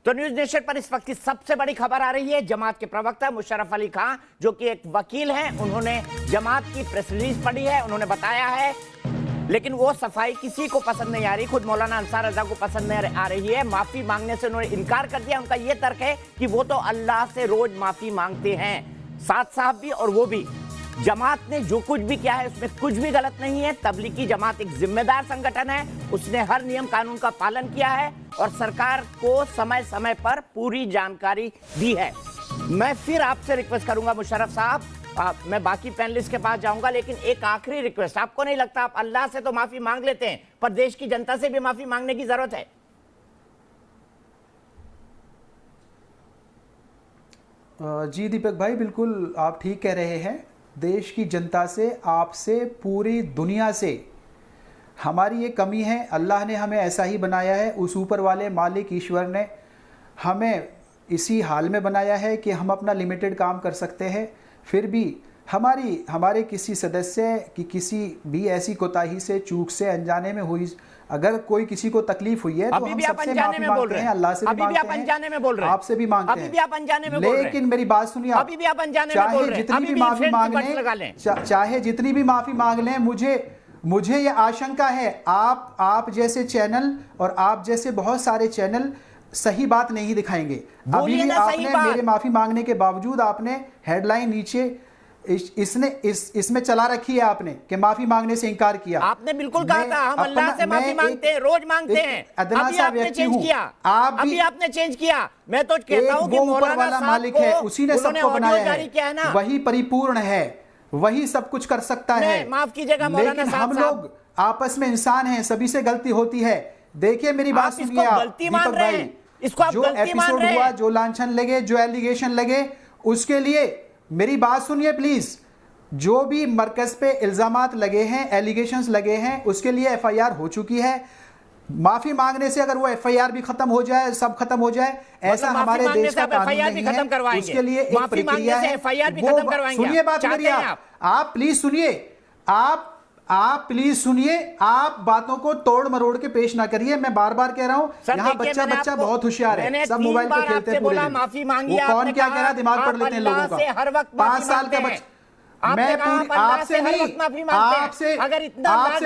तो news nation पर इस वक्त की सबसे बड़ी खबर आ रही है। जमात के प्रवक्ता मुशर्रफ अली खां, जो कि एक वकील हैं, उन्होंने जमात की प्रेस रिलीज पढ़ी है। उन्होंने बताया है, लेकिन वो सफाई किसी को पसंद नहीं आ रही, खुद मौलाना अंसार रजा को पसंद नहीं आ रही है। माफी मांगने से उन्होंने इनकार कर दिया। उनका यह तर्क है कि वो तो अल्लाह से रोज माफी मांगते हैं। साथ साहब भी और वो भी, जमात ने जो कुछ भी किया है उसमें कुछ भी गलत नहीं है। तबलीगी जमात एक जिम्मेदार संगठन है, उसने हर नियम कानून का पालन किया है और सरकार को समय समय पर पूरी जानकारी दी है। मैं फिर आपसे रिक्वेस्ट करूंगा मुशर्रफ साहब, मैं बाकी पैनलिस्ट के पास जाऊंगा, लेकिन एक आखिरी रिक्वेस्ट, आपको नहीं लगता आप अल्लाह से तो माफी मांग लेते हैं, पर देश की जनता से भी माफी मांगने की जरूरत है? जी दीपक भाई, बिल्कुल आप ठीक कह रहे हैं। देश की जनता से, आपसे, पूरी दुनिया से हमारी ये कमी है। अल्लाह ने हमें ऐसा ही बनाया है, उस ऊपर वाले मालिक ईश्वर ने हमें इसी हाल में बनाया है कि हम अपना लिमिटेड काम कर सकते हैं। फिर भी हमारे किसी सदस्य की किसी भी ऐसी कोताही से, चूक से, अनजाने में हुई, अगर कोई किसी को तकलीफ हुई है तो हम सबसे माफी मांगते हैं, अल्लाह से भी मांगते हैं, आपसे भी मांगते हैं। लेकिन मेरी बात सुनिए, चाहे जितनी भी माफी मांग लें, चाहे जितनी भी माफी मांग लें, मुझे ये आशंका है आप जैसे चैनल और आप जैसे बहुत सारे चैनल सही बात नहीं दिखाएंगे। अभी भी आपने मेरे माफी मांगने के बावजूद आपने हेडलाइन नीचे इसमें चला रखी है आपने कि माफी मांगने से इनकार किया। आपने बिल्कुल कहा था हम अल्लाह से माफी मांगते हैं, रोज मांगते हैं। अभी आपने चेंज किया, अभी आपने चेंज किया। मैं तो कहता हूं कि ऊपर वाला मालिक है, उसी ने सबको बनाया है, वही परिपूर्ण है, वही सब कुछ कर सकता है। माफ कीजिएगा मौलाना साहब, हम लोग आपस में इंसान हैं, सभी से गलती होती है। देखिए मेरी बात सुनिए आप दीपक भाई, जो एपिसोड हुआ, जो लांछन लगे, जो एलिगेशन लगे, उसके लिए मेरी बात सुनिए प्लीज। जो भी मरकज पे इल्जामात लगे हैं, एलिगेशंस लगे हैं, उसके लिए एफआईआर हो चुकी है। माफी मांगने से अगर वो एफआईआर भी खत्म हो जाए, सब खत्म हो जाए, ऐसा हमारे देश का कानून नहीं है। उसके लिए एक प्रक्रिया है। सुनिए बात मेरी, आप प्लीज सुनिए, आप प्लीज सुनिए, आप बातों को तोड़ मरोड़ के पेश ना करिए। मैं बार बार कह रहा हूं, यहाँ बच्चा बहुत होशियार है, सब मोबाइल पे खेलते हैं पूरे दिन। वो कौन क्या कह रहा है, दिमाग पढ़ लेते हैं लोगों का। 5 साल का बच्चा, मैं पूरी आपसे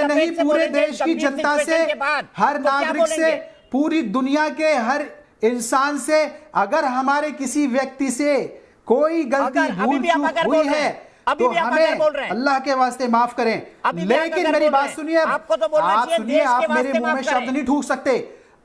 नहीं पूरे देश की जनता से, हर नागरिक से, पूरी दुनिया के हर इंसान से, अगर हमारे किसी व्यक्ति से कोई गलती भूल चूक हुई है तो हमें अल्लाह के वास्ते माफ करें। लेकिन मेरी बात सुनिए, आप सुनिए, आप मेरे मुंह में शब्द नहीं ठूक सकते।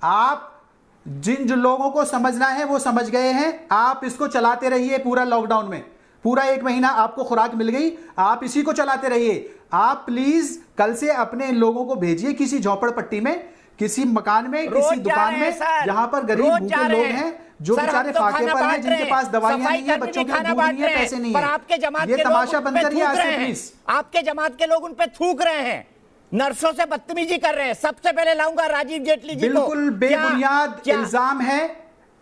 आप जिन लोगों को समझना है वो समझ गए हैं। आप इसको चलाते रहिए पूरा लॉकडाउन में, पूरा 1 महीना आपको खुराक मिल गई, आप इसी को चलाते रहिए। आप प्लीज कल से अपने लोगों को भेजिए किसी झोपड़पट्टी में, किसी मकान में, किसी दुकान में, जहां पर गरीब भूखे लोग हैं, जो बेचारे फाके पर हैं, जिनके पास दवाइयां नहीं है, बच्चों के दूध नहीं है, पैसे नहीं है। आपके जमात ये तमाशा बंद करिए आज से प्लीज। आपके जमात के लोग उन पे थूक रहे हैं, नर्सों से बदतमीजी कर रहे हैं। सबसे पहले लाऊंगा राजीव जेटली जी को। बिल्कुल बेबुनियाद इल्जाम है,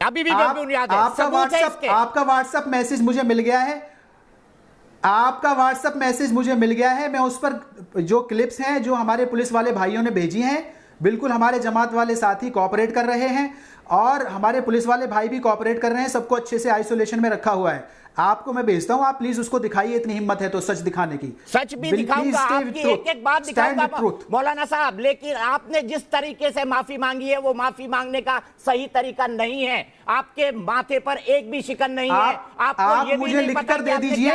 अभी भी बेबुनियाद है। आपका व्हाट्सएप मैसेज मुझे मिल गया है, आपका व्हाट्सएप मैसेज मुझे मिल गया है। मैं उस पर जो क्लिप्स हैं जो हमारे पुलिस वाले भाइयों ने भेजी हैं, बिल्कुल हमारे जमात वाले साथी कोऑपरेट कर रहे हैं और हमारे पुलिस वाले भाई भी कोऑपरेट कर रहे हैं। सबको अच्छे से आइसोलेशन में रखा हुआ है। आपको मैं भेजता हूं, आप प्लीज उसको दिखाइए, इतनी हिम्मत है तो सच दिखाने की। सच भी दिखाऊंगा, आपकी एक बात दिखाऊंगा मौलाना साहब, लेकिन आपने जिस तरीके से माफी मांगी है वो माफी मांगने का सही तरीका नहीं है। आपके माथे पर एक भी शिकन नहीं है। आप मुझे लिख कर दे दीजिए,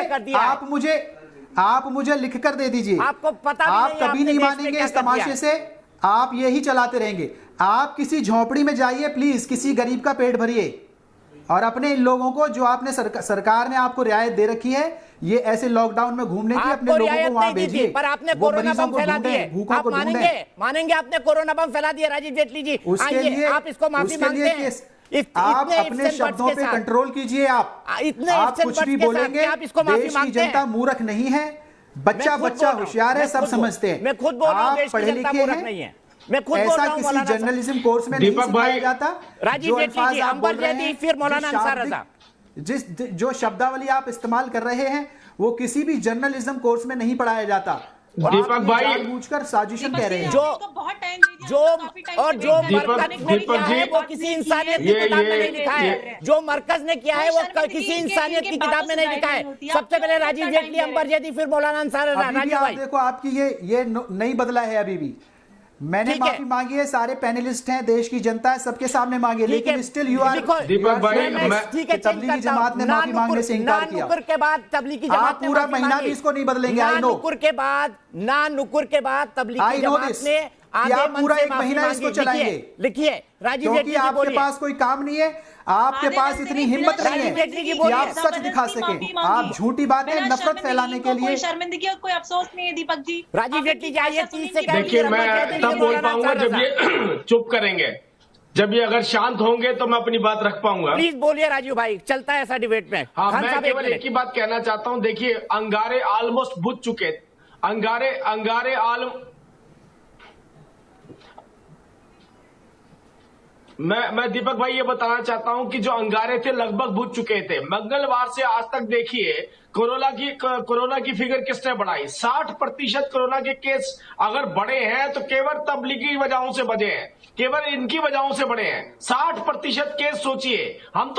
आप मुझे लिख कर दे दीजिए। आपको पता, आप कभी नहीं मानेंगे इस तमाशे से, आप यही चलाते रहेंगे। आप किसी झोपड़ी में जाइए प्लीज, किसी गरीब का पेट भरिए और अपने इन लोगों को, जो आपने सरकार ने आपको रियायत दे रखी है ये ऐसे लॉकडाउन में घूमने की, अपने लोगों को वहां भेजिए। पर आपने कोरोना बम फैला दिए, आप मानेंगे आपने कोरोना बम फैला दिया राजीव जेटली जी। उसके लिए आप इसको माफी मांगते हैं, आप अपने शब्दों पे कंट्रोल कीजिए। आप कुछ भी बोलेंगे, देश की जनता मूर्ख नहीं है, बच्चा होशियार है, सब समझते हैं। मैं खुद बोल रहा हूं, देश की जनता मूर्ख नहीं है। मैं खुद बोल रहा हूं, ऐसा किसी जर्नलिज्म कोर्स में नहीं सिखाया जाता। राजीव जेटली जी, अंबर जैदी, फिर मौलाना अंसार रजा, जो शब्दावली आप इस्तेमाल कर रहे हैं वो किसी भी जर्नलिज्म कोर्स में नहीं पढ़ाया जाता। दीपक भाई जानबूझकर साजिशन कह रहे हैं। जो और जो मरकज ने किया है वो किसी इंसानियत की किताब में नहीं लिखा है। जो मरकज ने किया है वो किसी इंसानियत की किताब में नहीं लिखा है। सबसे पहले राजीव जेटली, अंबर जैदी, फिर मौलाना अंसार। राजीव भाई देखो, आपकी ये नहीं बदला है अभी भी। मैंने माफी मांगी है, सारे पैनलिस्ट हैं, देश की जनता है, सबके सामने मांगी, लेकिन स्टिल यू आर दीपक भाई, ठीक है, तबलीगी जमात ने माफी मांगने से इनकार किया। नुकुर के बाद तबलीगी जमात ने पूरा महीना भी इसको नहीं बदलेंगे। आई नो नुकुर के बाद तबलीगी जमात ने आगे पूरा एक महीना इसको चलाएंगे। लिखिए राजीव जेटली, आपके पास कोई काम नहीं है, आपके पास इतनी हिम्मत नहीं है कि आप सच दिखा सकें। आप झूठी बातें, नफरत फैलाने के लिए कोई शर्मिंदगी और कोई अफसोस नहीं है दीपक जी। राजीव जेटली जाइए 30 सेकंड। देखिए, मैं तब बोल पाऊंगा जब ये चुप करेंगे, जब ये अगर शांत होंगे तो मैं अपनी बात रख पाऊंगा। प्लीज बोलिए राजीव भाई, चलता है ऐसा डिबेट में। हाँ, मैं केवल एक ही बात कहना चाहता हूं। देखिए, अंगारे ऑलमोस्ट बुझ चुके, मैं दीपक भाई ये बताना चाहता हूं कि जो अंगारे थे लगभग बुझ चुके थे। मंगलवार से आज तक देखिए, कोरोना की फिगर किसने बढ़ाई? 60% कोरोना के केस अगर बढ़े हैं तो केवल तबलीगी वजहों से बढ़े हैं, केवल इनकी वजहों से बढ़े हैं। 60% केस सोचिए, हम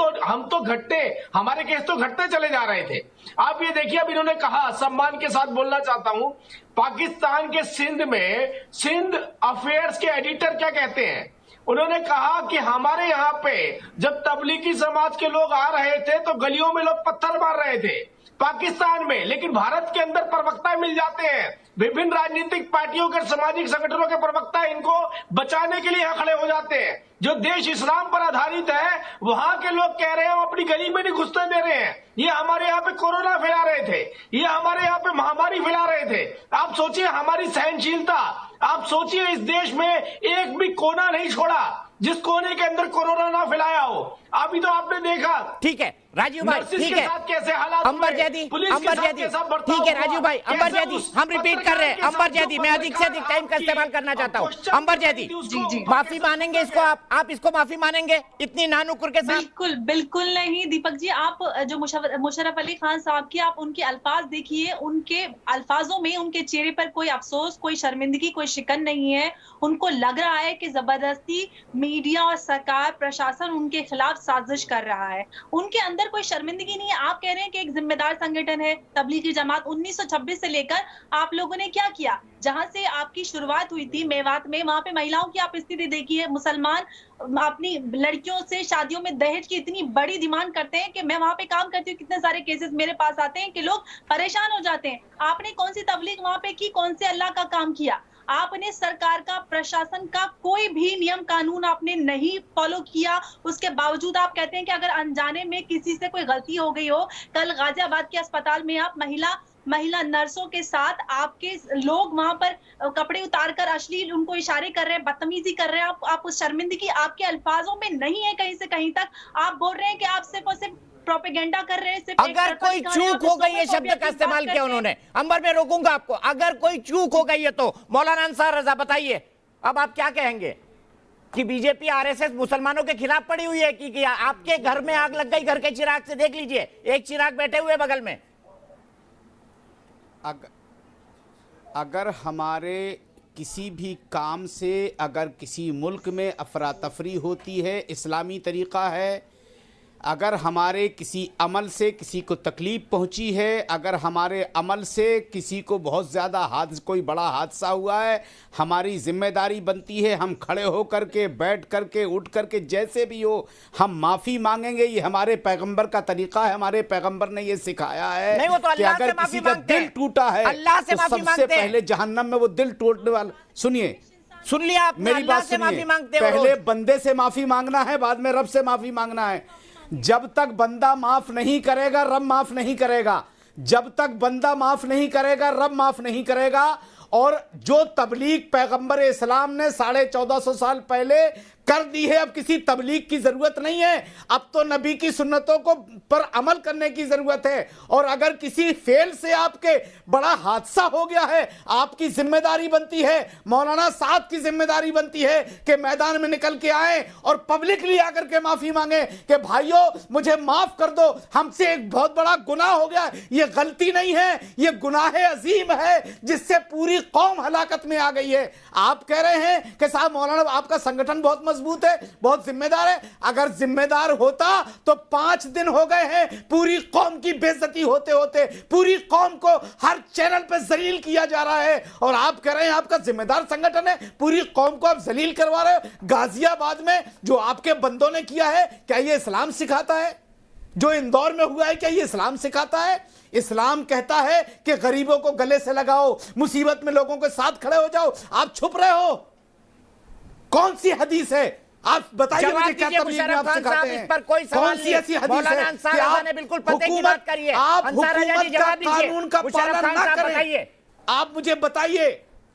तो घटते, हमारे केस तो घटते चले जा रहे थे। आप ये देखिए, अब इन्होंने कहा, सम्मान के साथ बोलना चाहता हूं, पाकिस्तान के सिंध में सिंध अफेयर्स के एडिटर क्या कहते हैं? उन्होंने कहा कि हमारे यहाँ पे जब तबलीगी समाज के लोग आ रहे थे तो गलियों में लोग पत्थर मार रहे थे पाकिस्तान में, लेकिन भारत के अंदर प्रवक्ता मिल जाते हैं, विभिन्न राजनीतिक पार्टियों के, सामाजिक संगठनों के प्रवक्ता इनको बचाने के लिए यहाँ खड़े हो जाते हैं। जो देश इस्लाम पर आधारित है, वहां के लोग कह रहे हैं हम अपनी गली में नहीं घुसने दे रहे हैं। ये हमारे यहाँ पे कोरोना फैला रहे थे, ये हमारे यहाँ पे महामारी फैला रहे थे। आप सोचिए हमारी सहनशीलता, आप सोचिए इस देश में एक भी कोना नहीं छोड़ा जिस कोने के अंदर कोरोना ना फैलाया हो। अभी तो आपने देखा। ठीक है राजीव भाई, ठीक है, कैसे हालात, अंबर जैदी, ठीक है राजीव भाई, अंबर जैदी, हम रिपीट कर रहे हैं। अंबर जैदी, मैं अधिक से अधिक टाइम का इस्तेमाल करना चाहता हूँ। अंबर जैदी, माफी मानेंगे इसको? आप इसको माफी मानेंगे इतनी नानुकुर के साथ? बिल्कुल नहीं दीपक जी। आप जो मुशर्रफ अली खान साहब की, आप उनके अल्फाज देखिए, उनके अल्फाजों में उनके चेहरे पर कोई अफसोस, कोई शर्मिंदगी, कोई शिकन नहीं है। उनको लग रहा है कि जबरदस्ती मीडिया और सरकार, प्रशासन उनके खिलाफ साजिश कर रहा है। उनके अंदर कोई शर्मिंदगी नहीं है। आप कह रहे हैं कि एक जिम्मेदार संगठन है तबलीगी जमात। 1926 से लेकर आप लोगों ने क्या किया? जहां से आपकी शुरुआत हुई थी मेवात में, वहां पे महिलाओं की आप स्थिति देखिए। मुसलमान अपनी लड़कियों से शादियों में दहेज की इतनी बड़ी डिमांड करते हैं कि मैं वहां पे काम करती हूँ, कितने सारे केसेस मेरे पास आते हैं कि लोग परेशान हो जाते हैं। आपने कौन सी तबलीग वहां पे की? कौन से अल्लाह का काम किया? आपने सरकार का, प्रशासन का कोई भी नियम कानून आपने नहीं फॉलो किया। उसके बावजूद आप कहते हैं कि अगर अनजाने में किसी से कोई गलती हो गई हो। कल गाजियाबाद के अस्पताल में आप महिला नर्सों के साथ आपके लोग वहां पर कपड़े उतारकर अश्लील उनको इशारे कर रहे हैं, बदतमीजी कर रहे हैं। आप उस शर्मिंदगी आपके अल्फाजों में नहीं है कहीं से कहीं तक। आप बोल रहे हैं कि आप सिर्फ और सिर्फ प्रोपेगेंडा कर रहे हैं। अगर कोई चूक हो गई, ये शब्द का इस्तेमाल किया उन्होंने। अंबर में रोकूंगा आपको। अगर कोई चूक हो गई है तो मौलाना अंसार रजा बताइए, अब आप क्या कहेंगे कि बीजेपी आरएसएस मुसलमानों के खिलाफ पड़ी हुई है कि आपके घर में आग लग गई? घर के चिराग से देख लीजिए, एक चिराग बैठे हुए बगल में। अगर हमारे किसी भी काम से, अगर किसी मुल्क में अफरा तफरी होती है, इस्लामी तरीक़ा है। अगर हमारे किसी अमल से किसी को तकलीफ़ पहुंची है, अगर हमारे अमल से किसी को बहुत ज़्यादा कोई बड़ा हादसा हुआ है, हमारी ज़िम्मेदारी बनती है हम खड़े हो करके, बैठ करके, उठ करके, जैसे भी हो हम माफ़ी मांगेंगे। ये हमारे पैगंबर का तरीक़ा है, हमारे पैगंबर ने ये सिखाया है। नहीं, वो तो कि अगर किसी का दिल टूटा है तो सबसे पहले जहन्नम में वो दिल टूटने वाला। सुन लिया आप, मेरी बात सुनिए। पहले बंदे से माफ़ी मांगना है, बाद में रब से माफ़ी मांगना है। जब तक बंदा माफ नहीं करेगा, रब माफ नहीं करेगा। जब तक बंदा माफ नहीं करेगा, रब माफ नहीं करेगा। और जो तबलीग पैगंबर इस्लाम ने 1450 साल पहले कर दी है, अब किसी तबलीग की जरूरत नहीं है, अब तो नबी की सुन्नतों को पर अमल करने की जरूरत है। और अगर किसी फेल से आपके बड़ा हादसा हो गया है, आपकी जिम्मेदारी बनती है, मौलाना साहब की जिम्मेदारी बनती है कि मैदान में निकल के आए और पब्लिकली आकर के माफी मांगे कि भाइयों मुझे माफ कर दो, हमसे एक बहुत बड़ा गुनाह हो गया, ये गलती नहीं है, ये गुनाह अजीम है जिससे पूरी कौम हलाकत में आ गई है। आप कह रहे हैं कि साहब मौलाना आपका संगठन बहुत मजबूत है, बहुत जिम्मेदार है। अगर जिम्मेदार होता तो 5 दिन हो गए हैं पूरी कौम की बेइज्जती होते होते, पूरी कौम को हर चैनल पे जलील किया जा रहा है, और आप कह रहे हैं आपका जिम्मेदार संगठन है, पूरी कौम को आप जलील करवा रहे हो। गाजियाबाद में जो आपके बंदों ने किया है, क्या ये इस्लाम सिखाता है? जो इंदौर में हुआ है, क्या ये इस्लाम सिखाता है? इस्लाम कहता है कि गरीबों को गले से लगाओ, मुसीबत में लोगों के साथ खड़े हो जाओ। आप छुप रहे हो। कौन सी हदीस है? आप बताइए मुझे, क्या तबलीग में आप सिखाते हैं? इस पर कोई सवाल कौन सी ऐसी हदीस है कि आप बिल्कुल पते की बात करिए, आप हुकूमत का कानून का पालन ना करें? आप मुझे बताइए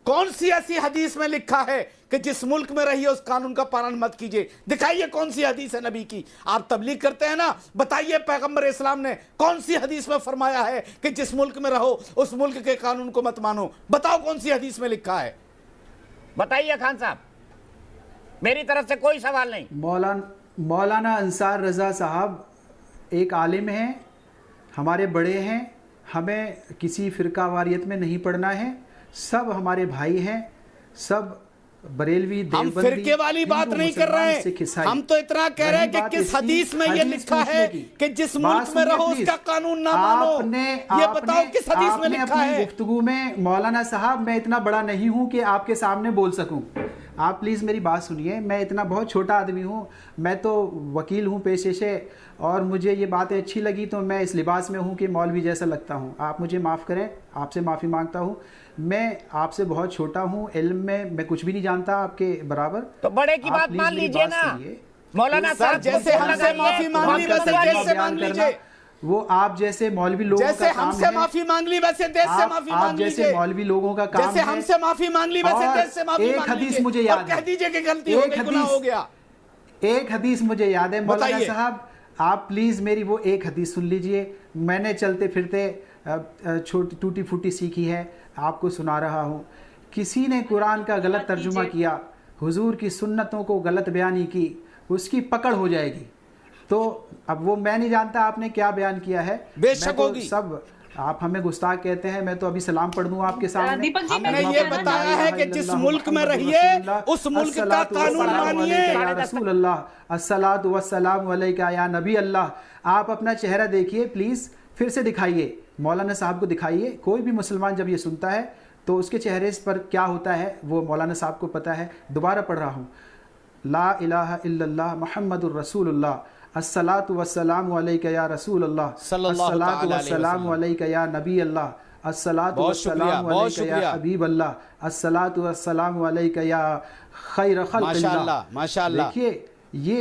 कौन सी ऐसी हदीस में लिखा है कि जिस मुल्क में रहिए उस कानून का पालन मत कीजिए? दिखाइए कौन सी हदीस है नबी की। आप तबलीग करते हैं ना, बताइए पैगंबर इस्लाम ने कौन सी हदीस में फरमाया है कि जिस मुल्क में रहो उस मुल्क के कानून को मत मानो? बताओ कौन सी हदीस में लिखा है, बताइए खान साहब, मेरी तरफ से कोई सवाल नहीं। मौलाना अंसार रजा साहब एक आलिम हैं, हमारे बड़े हैं, हमें किसी फिरका वारियत में नहीं पढ़ना है, सब हमारे भाई हैं, सब बरेलवी हम फिरके वाली बात नहीं कर रहे हैं, हम तो इतना कह रहे हैं कि किस हदीस में ये लिखा है कि जिस मुल्क में रहो उसका कानून ना मानो। ये बताओ किस हदीस में लिखा है? गुफ्तगू में मौलाना साहब, मैं इतना बड़ा नहीं हूं कि आपके सामने बोल सकूं। आप प्लीज़ मेरी बात सुनिए, मैं इतना बहुत छोटा आदमी हूँ, मैं तो वकील हूँ पेशे से, और मुझे ये बातें अच्छी लगी तो मैं इस लिबास में हूँ कि मौलवी जैसा लगता हूँ। आप मुझे माफ़ करें, आपसे माफ़ी मांगता हूँ। मैं आपसे बहुत छोटा हूँ, इल्म में मैं कुछ भी नहीं जानता आपके बराबर। तो बड़े की बात मान लीजिए ना मौलाना साहब, जैसे हमसे माफी मांग ली वैसे देश से मांग लीजिए। वो आप जैसे मौलवी लोगों जैसे हमसे माफी मांग ली वैसे देश से माफी मांग लीजिए। जैसे मौलवी लोगों का काम जैसे हमसे माफी मांग ली वैसे देश से माफी मांग लीजिए। एक हदीस मुझे याद है, कह दीजिए कि गलती हो गई, गुनाह हो गया। एक हदीस मुझे याद है मौलाना साहब, आप प्लीज मेरी वो एक हदीस सुन लीजिए। मैंने चलते फिरते छोटी टूटी फूटी सीखी है, आपको सुना रहा हूँ। किसी ने कुरान का गलत तर्जुमा किया, हुजूर की सुन्नतों को गलत बयानी की, उसकी पकड़ हो जाएगी। तो अब वो मैं नहीं जानता आपने क्या बयान किया है, बेशक होगी। सब आप हमें गुस्ताख कहते हैं, मैं तो अभी सलाम पढ़ दूं आपके सामने। हमने ये बताया है कि जिस मुल्क में रहिए उस मुल्क का कानून मानिए। या रसूल अल्लाह, अस्सलातु वस्सलामु अलैका या नबी अल्लाह। आप अपना चेहरा देखिए प्लीज, फिर से दिखाइए, मौलाना साहब को दिखाइए। कोई भी मुसलमान जब ये सुनता है तो उसके चेहरे पर क्या होता है वो मौलाना साहब को पता है। दोबारा पढ़ रहा हूँ, ला इलाहा इल्लल्लाह मुहम्मदुर रसूलुल्लाह, अस्सलातु वस्सलामु अलैका या रसूल अल्लाह, अस्सलातु वस्सलामु अलैका या नबी अल्लाह, अस्सलातु वस्सलामु अलैका या हबीब अल्लाह, अस्सलातु वस्सलामु अलैका या खैर खल्क़िल्लाह। माशाअल्लाह। देखिए ये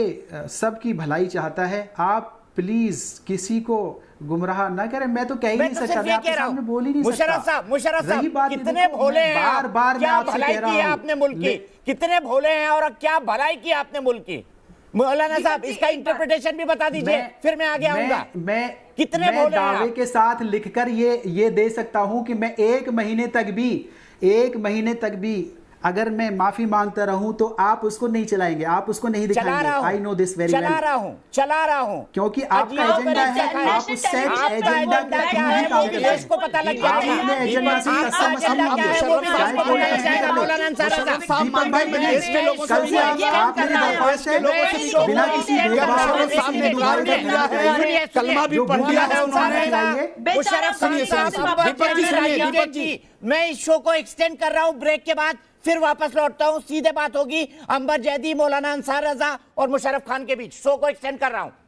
सबकी भलाई चाहता है। आप प्लीज किसी को गुमराह ना करें। मैं तो कह ही नहीं सकता, मैं आपके सामने बोल ही नहीं सकता। मुशर्रफ साहब कितने भोले हैं, बार बार मैं आपसे कह रहा हूं, आपने मुल्क की कितने भोले हैं और क्या भलाई की आपने मुल्क की। मौलाना साहब इसका इंटरप्रिटेशन भी बता दीजिए, फिर मैं आगे आऊंगा। मैं कितने भोले दावे के साथ लिखकर ये दे सकता हूं कि मैं एक महीने तक भी अगर मैं माफी मांगता रहूं तो आप उसको नहीं चलाएंगे, आप उसको नहीं दिखाएंगे। I know this very well. चला रहा हूं क्योंकि आपका एजेंडा है, आप उस सेट एजेंडा के काम कर रहे हैं। को पता लग गया है अपने एजेंडा से दीपक भाई, कल से आप मेरी दरख्वास्त है बिना किसी भेदभाव के सामने कलमा भी पढ़ लिया है उन्होंने। दीपक जी, मैं इस शो को एक्सटेंड कर रहा हूं, ब्रेक के बाद फिर वापस लौटता हूं। सीधे बात होगी अंबर जैदी, मौलाना अंसार रजा और मुशर्रफ खान के बीच। शो को एक्सटेंड कर रहा हूं।